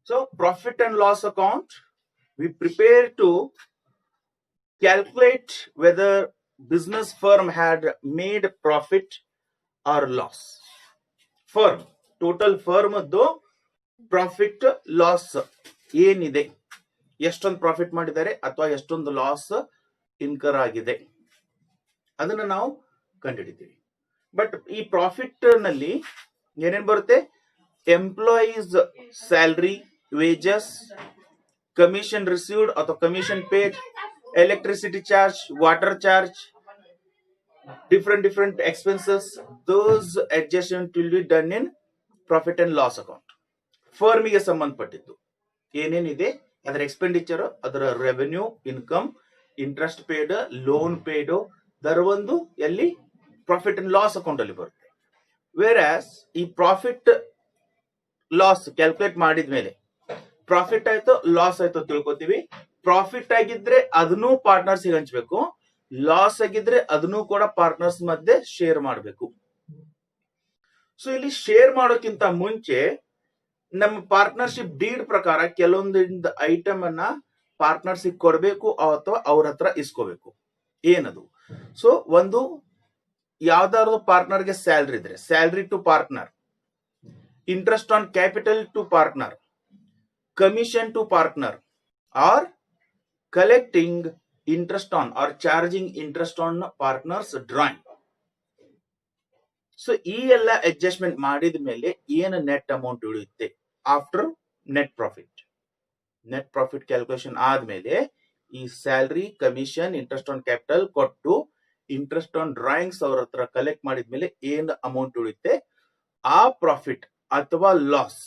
So profit and loss account, we prepare to calculate whether business firm had made profit or loss. Firm, total firm ಅದು profit loss ಏನಿದೆ, ಎಷ್ಟೊಂದು profit ಮಾಡಿದ್ದಾರೆ ಅಥವಾ ಎಷ್ಟೊಂದು loss incur ಆಗಿದೆ ಅದನ್ನ ನಾವು ಕಂಡುಹಿಡಿತೀವಿ. ಬಟ್ ಈ ಪ್ರಾಫಿಟ್ ನಲ್ಲಿ ಏನೇನ್ ಬರುತ್ತೆ? Employees salary, wages, commission received ಅಥವಾ commission paid, electricity charge, water charge, different expenses, those adjustment will be done in profit and loss account. Firm ಗೆ ಸಂಬಂಧಪಟ್ಟಿದ್ದು ಏನೇನಿದೆ ಅದರ ಎಕ್ಸ್ಪೆಂಡಿಚರ್, ಅದರ revenue, income, interest paid, loan paid, ದರ ಒಂದು ಎಲ್ಲಿ profit and loss account ಅಲ್ಲಿ ಬರುತ್ತೆ. ವೇರಾಸ್ ಈ ಪ್ರಾಫಿಟ್ ಲಾಸ್ ಕ್ಯಾಲ್ಕುಲೇಟ್ ಮಾಡಿದ್ಮೇಲೆ ಪ್ರಾಫಿಟ್ ಆಯ್ತು ಲಾಸ್ ಆಯ್ತು ತಿಳ್ಕೊತೀವಿ. ಪ್ರಾಫಿಟ್ ಆಗಿದ್ರೆ ಅದನ್ನು ಪಾರ್ಟ್ನರ್ಸ್ ಹಂಚಬೇಕು, ಲಾಸ್ ಆಗಿದ್ರೆ ಅದನ್ನು ಕೂಡ ಪಾರ್ಟ್ನರ್ಸ್ ಮಧ್ಯೆ ಶೇರ್ ಮಾಡಬೇಕು. ಸೊ ಇಲ್ಲಿ ಶೇರ್ ಮಾಡೋಕ್ಕಿಂತ ಮುಂಚೆ ನಮ್ಮ ಪಾರ್ಟ್ನರ್ಶಿಪ್ ಡೀಡ್ ಪ್ರಕಾರ ಕೆಲವೊಂದು ಐಟಮ್ ಅನ್ನ ಪಾರ್ಟ್ನರ್ಶಿಪ್ ಕೊಡಬೇಕು ಅಥವಾ ಅವ್ರ ಹತ್ರ ಇಸ್ಕೋಬೇಕು. ಏನದು? ಸೊ ಒಂದು ಯಾವ್ದಾದ್ರು ಪಾರ್ಟ್ನರ್ಗೆ ಸ್ಯಾಲ್ರಿ ಇದ್ರೆ salary to partner, interest on capital to partner, commission to partner, or collecting interest on or charging interest on partners drawing. So ಈ ಎಲ್ಲ ಅಡ್ಜಸ್ಟ್ಮೆಂಟ್ ಮಾಡಿದ ಮೇಲೆ ಏನು ನೆಟ್ ಅಮೌಂಟ್ ಉಳಿಯುತ್ತೆ ಆಫ್ಟರ್ ನೆಟ್ ಪ್ರಾಫಿಟ್ ಕ್ಯಾಲ್ಕುಲೇಷನ್ ಆದ್ಮೇಲೆ ಈ salary, commission, interest on capital ಕೊಟ್ಟು interest on drawings ಅವ್ರ ಹತ್ರ ಕಲೆಕ್ಟ್ ಮಾಡಿದ್ಮೇಲೆ ಏನು ಅಮೌಂಟ್ ಉಳಿಯುತ್ತೆ ಆ ಪ್ರಾಫಿಟ್ ಅಥವಾ ಲಾಸ್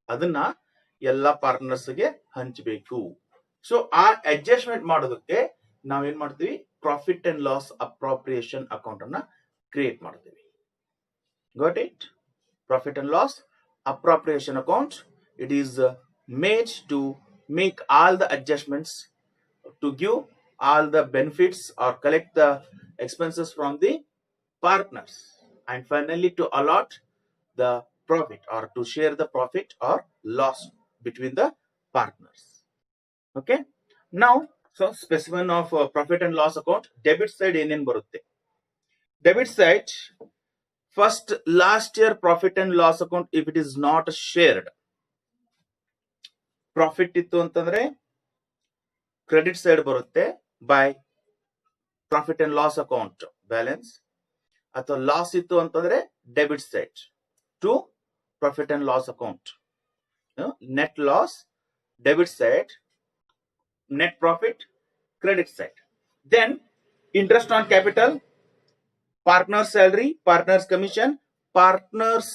ಅದನ್ನ ಎಲ್ಲಾ ಪಾರ್ಟ್ನರ್ಸ್ಗೆ ಹಂಚಬೇಕು. ಸೊ ಆ ಅಡ್ಜಸ್ಟ್ಮೆಂಟ್ ಮಾಡೋದಕ್ಕೆ ನಾವೇನ್ ಮಾಡ್ತೀವಿ? Profit and loss appropriation account ಅನ್ನ ಕ್ರಿಯೇಟ್ ಮಾಡ್ತೀವಿ. got it? Profit and loss appropriation account, it is made to make all the adjustments, to give all the benefits or collect the expenses from the partners, and finally to allot the profit or to share the profit or loss between the partners. Okay, now so specimen of profit and loss account, debit side ಏನೇನ್ ಬರುತ್ತೆ? Debit side, first last year profit and loss account, if it is not shared, profit ಇತ್ತು ಅಂತಂದ್ರೆ credit side ಬರುತ್ತೆ by profit and loss account balance, ಅಥವಾ loss ಇತ್ತು ಅಂತಂದ್ರೆ debit side to profit and loss account. Net loss debit side, net profit credit side. Then interest on capital, partner's salary, partner's commission, partner's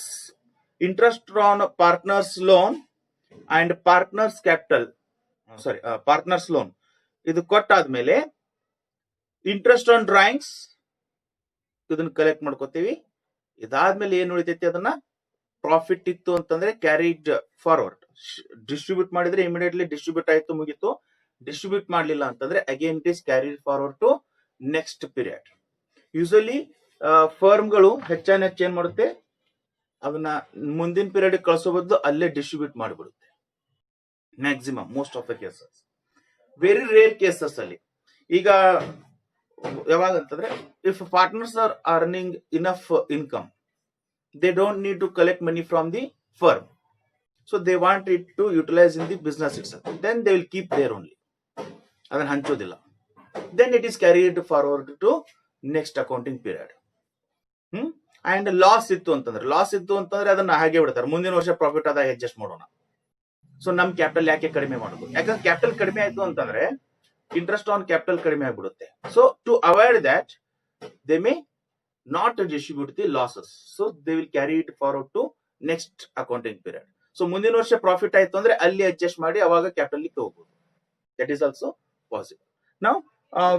interest on partner's loan and partner's capital, partner's loan. ಇದು ಕೊಟ್ಟಾದ್ಮೇಲೆ interest on drawings ಇದನ್ನ collect ಮಾಡ್ಕೋತೀವಿ. ಇದಾದ್ಮೇಲೆ ಏನ್ ಉಳಿತೈತಿ ಅದನ್ನ profit ಇತ್ತು ಅಂತಂದ್ರೆ ಕ್ಯಾರಿಡ್ ಫಾರ್ವರ್ಡ್, ಡಿಸ್ಟ್ರಿಬ್ಯೂಟ್ ಮಾಡಿದ್ರೆ ಇಮಿಡಿಯೇಟ್ಲಿ ಡಿಸ್ಟ್ರಿಬ್ಯೂಟ್ ಆಯ್ತು, ಮುಗೀತು. ಡಿಸ್ಟ್ರಿಬ್ಯೂಟ್ ಮಾಡಲಿಲ್ಲ ಅಂತಂದ್ರೆ again it is carried forward to next period. Usually ಫರ್ಮ್ಗಳು ಹೆಚ್ಚಾನ ಹೆಚ್ಚು ಏನ್ ಮಾಡುತ್ತೆ, ಅದನ್ನ ಮುಂದಿನ ಪೀರಿಯಡ್ ಕಳಿಸೋ ಬದಲು ಅಲ್ಲೇ ಡಿಸ್ಟ್ರಿಬ್ಯೂಟ್ ಮಾಡಿಬಿಡುತ್ತೆ. Maximum most of the cases, very rare cases ಅಲ್ಲಿ. ಈಗ ಯಾವಾಗ ಅಂತಂದ್ರೆ if partners are earning enough income, they don't need to collect money from the firm, so they want it to utilize in the business itself, then they will keep there only, ಅದನ್ನ ಹಂಚೋದಿಲ್ಲ. then it is carried forward to next accounting period. And loss ಇತ್ತು ಅಂತಂದ್ರೆ ಅದನ್ನ ಹಾಗೆ ಬಿಡ್ತಾರೆ, ಮುಂದಿನ ವರ್ಷ profit ಆದಾಗ adjust ಮಾಡೋಣ. ಸೊ ನಮ್ ಕ್ಯಾಪಿಟಲ್ ಯಾಕೆ ಕಡಿಮೆ ಮಾಡೋದು? ಯಾಕಂದ್ರೆ ಕ್ಯಾಪಿಟಲ್ ಕಡಿಮೆ ಆಯ್ತು ಅಂತಂದ್ರೆ ಇಂಟ್ರೆಸ್ಟ್ ಆನ್ ಕ್ಯಾಪಿಟಲ್ ಕಡಿಮೆ ಆಗ್ಬಿಡುತ್ತೆ. So to avoid that they may not distribute the losses, so they will carry it forward to next accounting period. So ಮುಂದಿನ ವರ್ಷ ಪ್ರಾಫಿಟ್ ಆಯ್ತು ಅಂದ್ರೆ ಅಲ್ಲಿ ಅಡ್ಜಸ್ಟ್ ಮಾಡಿ ಅವಾಗ ಕ್ಯಾಪಿಟಲ್ ಹೋಗ್ಬೋದು. That is also possible. Now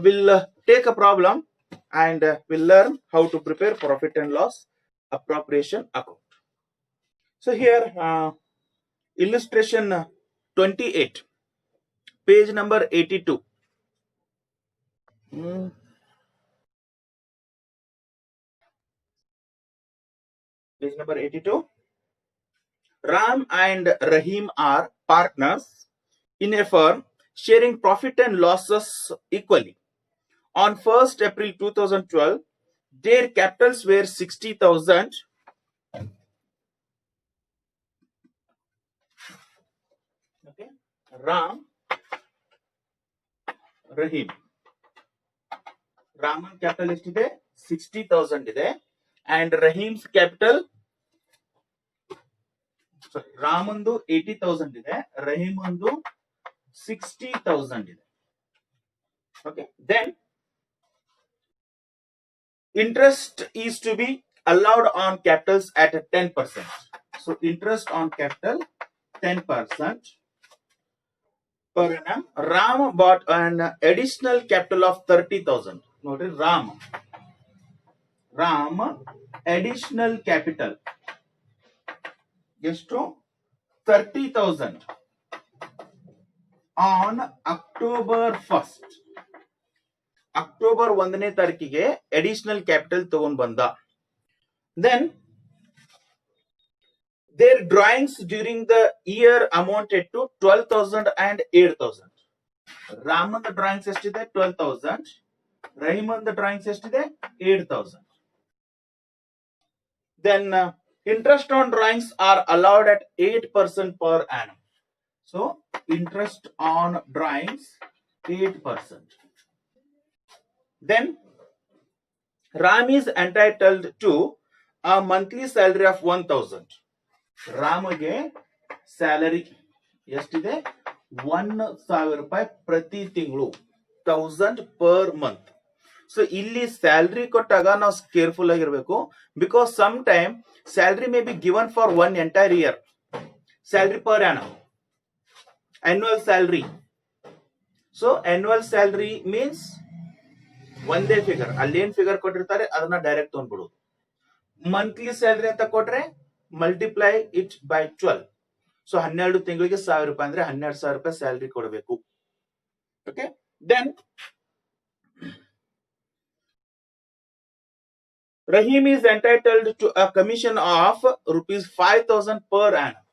will take a problem and we'll learn how to prepare profit and loss appropriation account. So here illustration 28, page number 82. Page number 82. Ram and Rahim are partners in a firm sharing profit and losses equally. On 1st April 2012, their capitals were 60,000. Okay. Ram, Rahim. Raman capital ಎಷ್ಟಿದೆ 60,000 ಇದೆ and Rahim's capital ರಾಮಂದು 80,000 ಇದೆ ರಹೀಮಂದು 60,000 ಇದೆ. Okay, then interest is to be allowed on capitals at 10%. So interest on capital 10% per annum. Ram bought an additional capital of 30,000. Notice Ram additional capital ಎಷ್ಟು 30,000 on October 1st. October 1ನೇ ತಾರೀಕಿಗೆ additional capital ತಗೊಂಡ್ ಬಂದ. Then their drawings during the year amounted to 12,000 and 8,000. ರಾಮಂದ drawings ಎಷ್ಟಿದೆ 12,000, ರಹೀಮಂದ drawings ಎಷ್ಟಿದೆ 8,000. Then interest on drawings are allowed at 8% per annum. So interest on drawings 8%. Then Ram is entitled to a monthly salary of 1,000. ರಾಮಗೆ salary ಎಷ್ಟಿದೆ 1,000 ರೂಪಾಯಿ ಪ್ರತಿ ತಿಂಗಳು 1,000 per month. So ಇಲ್ಲಿ salary ಕೊಟ್ಟಾಗ ನಾವು ಕೇರ್ಫುಲ್ ಆಗಿರ್ಬೇಕು, because some time salary may be given for 1 entire year. Salary per annum, annual salary. So annual salary means ಒಂದೇ ಫಿಗರ್, ಅಲ್ಲಿ ಏನ್ ಫಿಗರ್ ಕೊಟ್ಟಿರ್ತಾರೆ ಅದನ್ನ ಡೈರೆಕ್ಟ್ ತಗೊಂಡ್ಬಿಡುದು. ಮಂತ್ಲಿ ಸ್ಯಾಲರಿ ಅಂತ ಕೊಟ್ರೆ ಮಲ್ಟಿಪ್ಲೈ ಇಟ್ ಬೈ 12. ಸೊ 12 ತಿಂಗಳಿಗೆ 1,000 ರೂಪಾಯಿ ಅಂದ್ರೆ 12,000 ರೂಪಾಯಿ ಸ್ಯಾಲರಿ ಕೊಡಬೇಕು. Okay, then Rahim is entitled to a commission of rupees 5,000 per annum.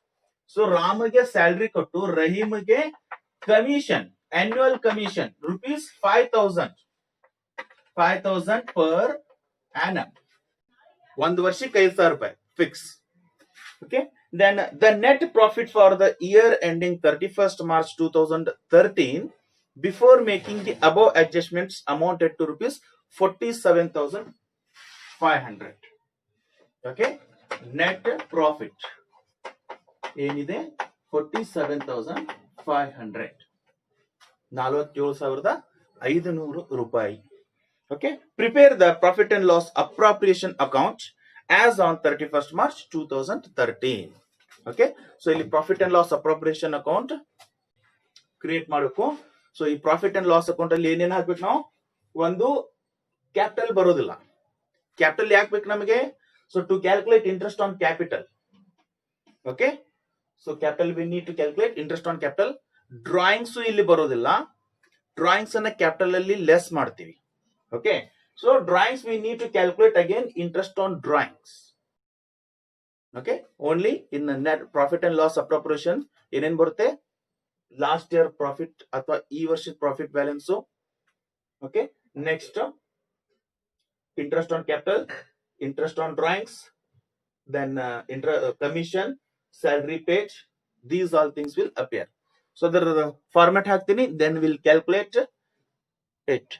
So ರಾಮಗೆ ಸ್ಯಾಲರಿ ಕೊಟ್ಟು ರಹೀಮ್ಗೆ commission, annual commission rupees 5,000 per annum. ಒಂದು ವರ್ಷಕ್ಕೆ 5,000 ರೂಪಾಯಿ fix. Okay, then the net profit for the year ending 31st March 2013 before making the above adjustments amounted to rupees 47,500. Okay, net profit ಏನಿದೆ 47,500, 47,500 ರೂಪಾಯಿ. Okay, prepare the profit and loss appropriation account as on 31st March 2013. Okay, so ಇಲ್ಲಿ profit and loss appropriation account create ಮಾಡಬೇಕು. So ಈ profit and loss account ಅಲ್ಲಿ ಏನೇನು ಹಾಕ್ಬೇಕು ನಾವು? ಒಂದು ಕ್ಯಾಪಿಟಲ್ ಬರೋದಿಲ್ಲ. ಕ್ಯಾಪಿಟಲ್ ಯಾಕೆ ಬೇಕು ನಮಗೆ? So to calculate interest on capital. Okay, so capital we need to calculate interest on capital. Drawings ಇಲ್ಲಿ ಬರೋದಿಲ್ಲ, ಡ್ರಾಯಿಂಗ್ಸ್ ಅನ್ನ ಕ್ಯಾಪಿಟಲ್ ಅಲ್ಲಿ ಲೆಸ್ ಮಾಡ್ತೀವಿ. Okay, so drawings we need to calculate again interest on drawings. Okay, only in the net profit and loss appropriation ಏನೇನ್ ಬರುತ್ತೆ? Last year profit ಅಥವಾ ಈ ವರ್ಷದ profit balance. Okay, next interest on capital, interest on drawings, then commission, salary paid, these all things will appear. So ಅದರ format ಹಾಕ್ತೀನಿ, then will calculate it.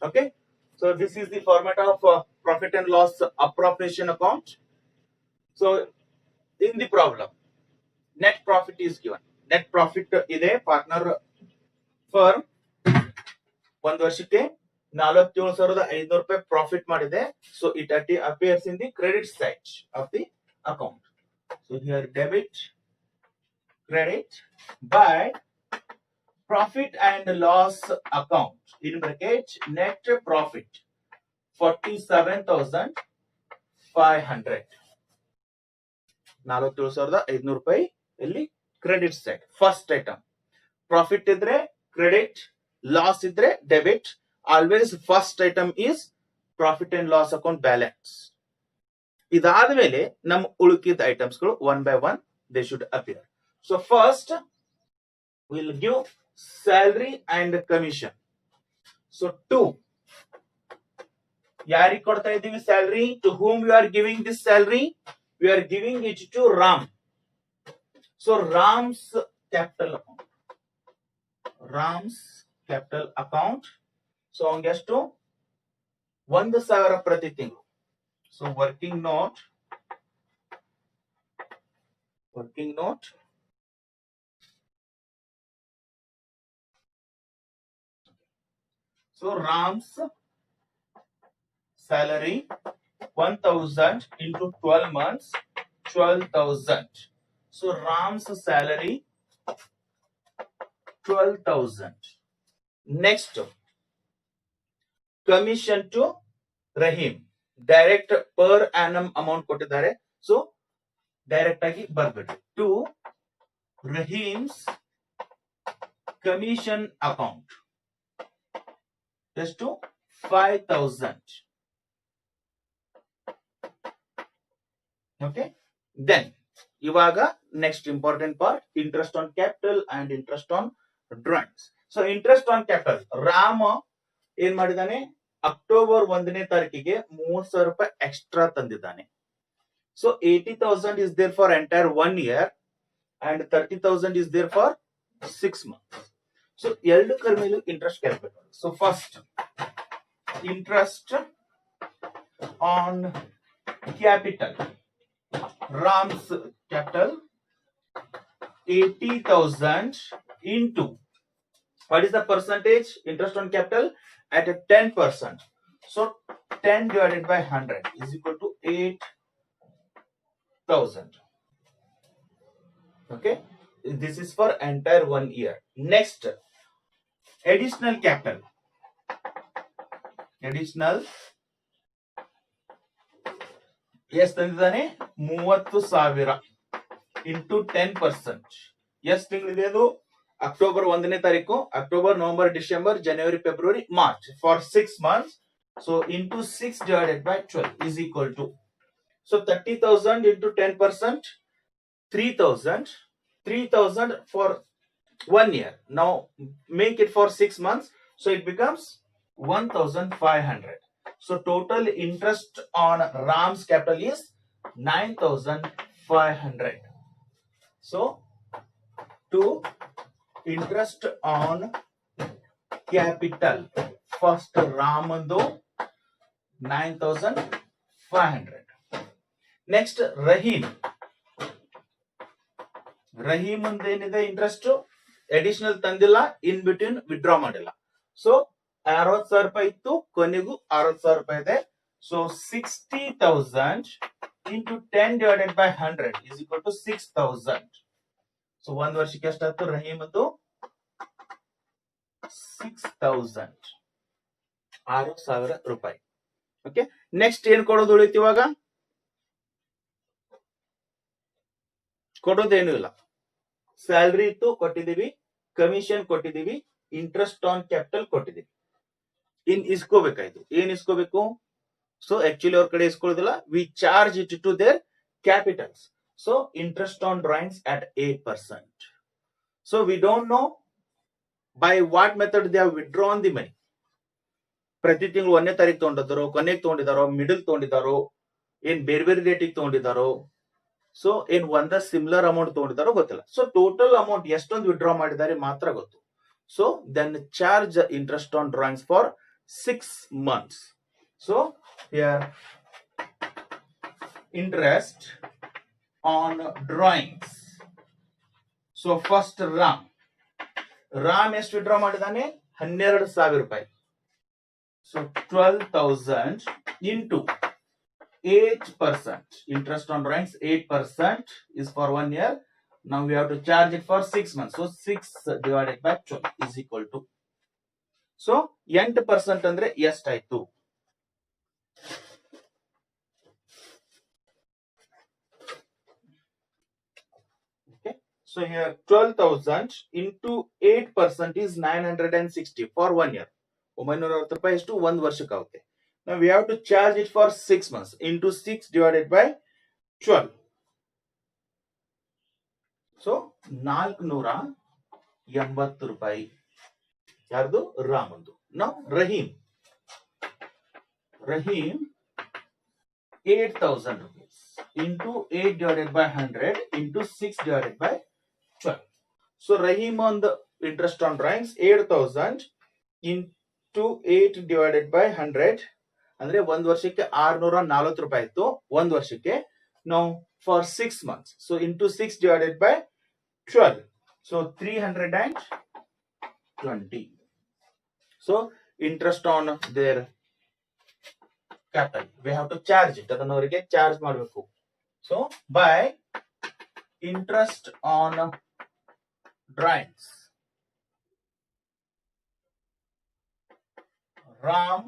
Okay, so this is the format of profit and loss appropriation account. So in the problem, net profit is given. Net profit ide partner firm ಒಂದು ವರ್ಷಕ್ಕೆ 47,500 ರೂಪಾಯಿ profit ಮಾಡಿದೆ. So it appears in the credit side of the account. So here debit, credit by profit and loss account, in bracket net profit 47,500, 47,500 ರೂಪಾಯಿ ಇಲ್ಲಿ credit side. First item profit ಇದ್ರೆ credit, loss ಇದ್ರೆ debit. Always first item is profit and loss account balance. ಇದಾದ್ಮೇಲೆ ನಮ್ಮ ಉಳುಕಿದ items ಗಳು one by one they should appear. So first will give salary and commission. So to ಯಾರಿಗೆ ಕೊಡ್ತಾ ಇದ್ದೀವಿ salary? To whom you are giving this salary? We are giving it to Ram. So Ram's capital account, Ram's capital account. So ಅವ್ನಿಗೆ ಎಷ್ಟು? 1,000 ಪ್ರತಿ ತಿಂಗಳು. So working note so RAMs salary 1,000 into 12 months, 12,000. So Ram's salary 12,000. Next, commission to Rahim. Direct per annum amount ಕೊಟ್ಟಿದ್ದಾರೆ. So direct ಆಗಿ ಬರ್ಬಿಟ್ಟು to Rahim's commission account. ಎಷ್ಟು? 5,000. Okay, then ಇವಾಗ next important part, interest on capital and interest on drawings. So interest on capital, Rama ಏನ್ ಮಾಡಿದಾನೆ? October 1ನೇ ತಾರೀಕಿಗೆ 3,000 ರೂಪಾಯಿ extra ತಂದಿದ್ದಾನೆ. So 80,000 is there for entire 1 year and 30,000 is there for 6 months. So ಎರಡಕ್ಕರ ಮೇಲೂ interest calculate. So first interest on capital, Ram's capital 80,000 into what is the percentage? Interest on capital at a 10%. So 10 divided by 100 is equal to 8,000. Okay, this is for entire 1 year. Next, additional capital. Additional ಎಷ್ಟು ತಂದಿದ್ದಾನೆ? 30,000 into 10%. ಎಷ್ಟು ತಿಂಗಳಿದೆ ಅದು? October 1ನೇ ತಾರೀಕು, October, November, December, January, February, March, for 6 months. So into 6 divided by 12 is equal to, so 30,000 into 10%, 3,000. 3,000 for 1 year. Now make it for 6 months, so it becomes 1,500. So total interest on Ram's capital is 9,500. So to interest on capital, first Ramandu 9,500. Next Rahim. Rahim ಅಂದೇನಿದೆ interest additional ತಂದಿಲ್ಲ, in between withdraw ಮಾಡಿಲ್ಲ. So 60,000 ರೂಪಾಯಿ ಇತ್ತು, ಕೊನೆಗೂ 60,000 ರೂಪಾಯಿ ಇದೆ. So 60,000 into 10 divided by 100 is equal to 6,000. So ಒಂದ್ ವರ್ಷಕ್ಕೆ ಎಷ್ಟಾಯ್ತು ರಹೀಮದ್ದು? 6,000, 6,000 ರೂಪಾಯಿ. ಓಕೆ, ನೆಕ್ಸ್ಟ್ ಏನ್ ಕೊಡೋದು ಉಳಿತು? ಇವಾಗ ಕೊಡೋದೇನು ಇಲ್ಲ. ಸ್ಯಾಲ್ರಿ ಇತ್ತು, ಕೊಟ್ಟಿದೀವಿ. ಕಮಿಷನ್ ಕೊಟ್ಟಿದೀವಿ. ಇಂಟ್ರೆಸ್ಟ್ ಆನ್ ಕ್ಯಾಪಿಟಲ್ ಕೊಟ್ಟಿದೀವಿ. ಇನ್ ಇಸ್ಕೋಬೇಕಾಯ್ತು. ಏನ್ ಇಸ್ಕೋಬೇಕು? ಸೊ ಆಕ್ಚುಲಿ ಅವ್ರ ಕಡೆ ಇಸ್ಕೊಳ್ಳೋದಿಲ್ಲ, we charge it to their capitals. So interest on drawings at 8%. So we don't know by what method they have withdrawn the money. ಪ್ರತಿ ತಿಂಗಳು 1ನೇ ತಾರೀಕು ತಗೊಂಡಿದ್ದಾರೋ, ಕೊನೆಗೆ ತಗೊಂಡಿದ್ದಾರೋ, ಮಿಡಲ್ ತಗೊಂಡಿದ್ದಾರೋ, ಏನ್ ಬೇರೆ ಬೇರೆ ಡೇಟಿಗೆ ತಗೊಂಡಿದ್ದಾರೋ, ಸೊ ಏನ್ ಒಂದ ಸಿಮಿಲರ್ ಅಮೌಂಟ್ ತಗೊಂಡಿದ್ದಾರೋ ಗೊತ್ತಿಲ್ಲ. ಸೊ ಟೋಟಲ್ ಅಮೌಂಟ್ ಎಷ್ಟೊಂದು ವಿಡ್ರಾ ಮಾಡಿದ್ದಾರೆ ಮಾತ್ರ ಗೊತ್ತು. So then charge interest on drawings for 6 months. So here interest on drawings. So first Ram ಎಷ್ಟು ವಿಡ್ರಾ ಮಾಡಿದಾನೆ? 12,000 ರೂಪಾಯಿ. So 12,000 into 8%. Interest on drawings 8% is for 1 year. Now we have to charge it for 6 months. So 6 divided by 12 is equal to, so 8% ಅಂದ್ರೆ ಎಷ್ಟಾಯ್ತು? Okay, so here 12,000 into 8% is 960 for 1 year. 960 ರೂಪಾಯಿ ಎಷ್ಟು? 1 ವರ್ಷಕ್ಕೆ ಆಗುತ್ತೆ. Now we have to charge it for 6 months into 6 divided by 12. So 480 ರೂಪಾಯಿ ಯಾರ್ದು ರಾಮಂದು. Now Rahim 8,000 rupees into 8 divided by 100 into 6 divided by 12. So Rahim on the interest on drawings 8,000 into 8 divided by 100 ಅಂದ್ರೆ ಒಂದು ವರ್ಷಕ್ಕೆ 640 ರೂಪಾಯಿ ಇತ್ತು ಒಂದು ವರ್ಷಕ್ಕೆ. Now for 6 months, so into 6 divided by 12, so 320. So interest on their capital, we have to charge it, ಅದನ್ನ ಅವರಿಗೆ charge ಮಾಡಬೇಕು. So by interest on drawings, Ram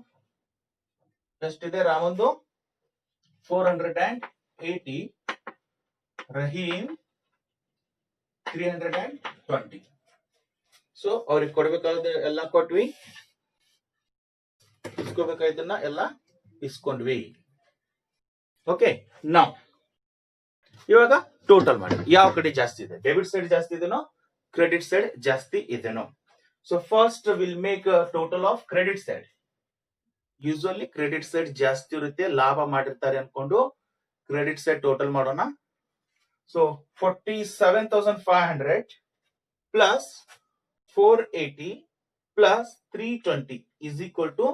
ಎಷ್ಟಿದೆ? ರಾಮಂದು 480, ರಹೀಮ್ 320. ಸೊ ಅವ್ರಿಗೆ ಕೊಡ್ಬೇಕಾದ ಎಲ್ಲ ಕೊಟ್ವಿ, ಇಸ್ಕೋಬೇಕಾಯ್ತನ್ನ ಎಲ್ಲ ಇಸ್ಕೊಂಡ್ವಿ. ಓಕೆ, ನಾವು ಇವಾಗ ಟೋಟಲ್ ಮಾಡಿ ಯಾವ ಕಡೆ ಜಾಸ್ತಿ ಇದೆ, ಡೆಬಿಟ್ ಸೈಡ್ ಜಾಸ್ತಿ ಇದೆನೋ ಕ್ರೆಡಿಟ್ ಸೈಡ್ ಜಾಸ್ತಿ ಇದೆನೋ. So first will make total of credit side. Usually credit side ಜಾಸ್ತಿ ಇರುತ್ತೆ, ಲಾಭ ಮಾಡಿರ್ತಾರೆ ಅನ್ಕೊಂಡು ಕ್ರೆಡಿಟ್ ಸೈಡ್ ಟೋಟಲ್ ಮಾಡೋಣ. So 47,500 plus 480 plus 320 is equal to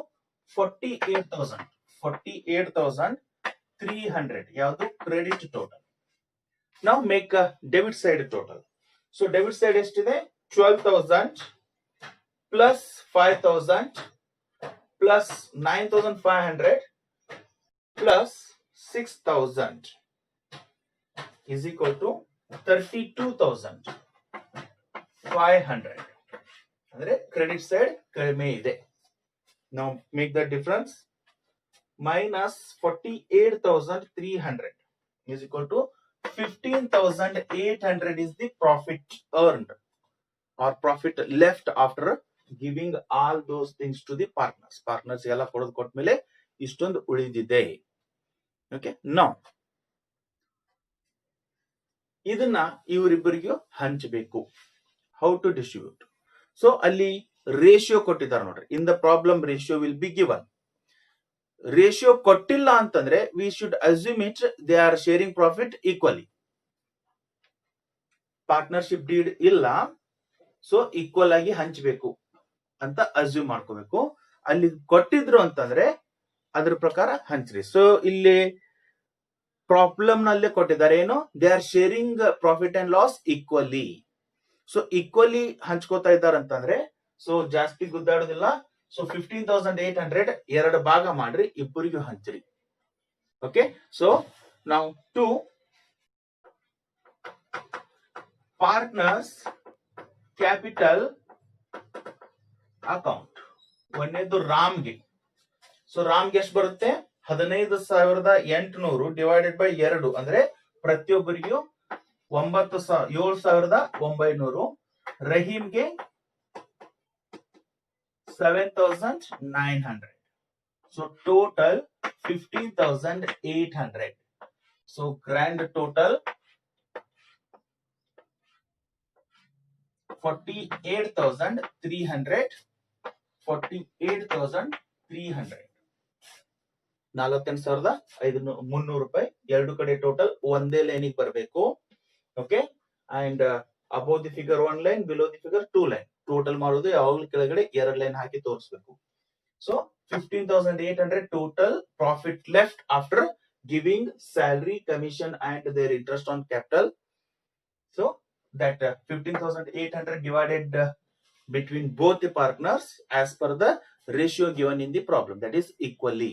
48,300. ಯಾವುದು? Credit total. ನಾವು make debit side total. So debit side ಎಷ್ಟಿದೆ? 12,000 plus 5,000 plus 9,500 plus 6,000 is equal to 32,500. ಅಂದ್ರೆ ಕ್ರೆಡಿಟ್ ಸೈಡ್ ಕಡಿಮೆ ಇದೆ. Now make the difference. Minus 48,300 is equal to 15,800 is the profit earned or profit left after giving all those things to the partners ಎಲ್ಲ ಕೊಡೋದು ಕೊಟ್ಮೇಲೆ ಇಷ್ಟೊಂದು ಉಳಿದಿದೆ. Okay, now ಇದನ್ನ ಇವರಿಬ್ಬರಿಗೂ ಹಂಚಬೇಕು. How to distribute? ಸೊ ಅಲ್ಲಿ ರೇಷಿಯೋ ಕೊಟ್ಟಿದ್ದಾರೆ ನೋಡ್ರಿ. In the problem ratio will be given. Ratio ಕೊಟ್ಟಿಲ್ಲ ಅಂತಂದ್ರೆ we should assume it they are sharing profit equally. Partnership deed ಇಲ್ಲ, ಸೊ ಈಕ್ವಲ್ ಆಗಿ ಹಂಚಬೇಕು ಅಂತ ಅಸ್ಯೂಮ್ ಮಾಡ್ಕೋಬೇಕು. ಅಲ್ಲಿ ಕೊಟ್ಟಿದ್ರು ಅಂತಂದ್ರೆ ಅದ್ರ ಪ್ರಕಾರ ಹಂಚ್ರಿ. ಸೊ ಇಲ್ಲಿ ಪ್ರಾಬ್ಲಮ್ ನಲ್ಲಿ ಕೊಟ್ಟಿದ್ದಾರೆ ಏನು? They are sharing profit and loss equally. So equally ಹಂಚ್ಕೋತಾ ಇದ್ದಾರೆ ಅಂತಂದ್ರೆ ಸೊ ಜಾಸ್ತಿ ಗುದ್ದಾಡೋದಿಲ್ಲ. ಸೊ 15,800 ಎರಡು ಭಾಗ ಮಾಡ್ರಿ, ಇಬ್ಬರಿಗೂ ಹಂಚ್ರಿ. ಓಕೆ, ಸೊ ನಾವು ಟು ಪಾರ್ಟ್ನರ್ಸ್ ಕ್ಯಾಪಿಟಲ್ ಅಕೌಂಟ್. ಒಂದೇದು ರಾಮ್ಗೆ. ಸೊ ರಾಮ್ಗೆ ಎಷ್ಟು ಬರುತ್ತೆ? 15,800 ಡಿವೈಡೆಡ್ ಬೈ 2 ಅಂದ್ರೆ ಪ್ರತಿಯೊಬ್ಬರಿಗೂ 7,900. ರಹೀಮ್ಗೆ 7,900. So total 15,800. So grand total 48,300. 48,300 ರೂಪಾಯಿ ಎರಡು ಕಡೆ ಟೋಟಲ್ ಒಂದೇ ಲೈನಿಗೆ ಬರಬೇಕು. Okay, and above the figure 1 line, below the figure 2 line. Total ಮಾಡೋದು ಯಾವಾಗಲೂ ಕೆಳಗಡೆ 2 ಲೈನ್ ಹಾಕಿ ತೋರಿಸಬೇಕು. So 15,800 total profit left after giving salary, commission and their interest on capital. So that 15,800 divided between both the partners as per the ratio given in the problem, that is equally.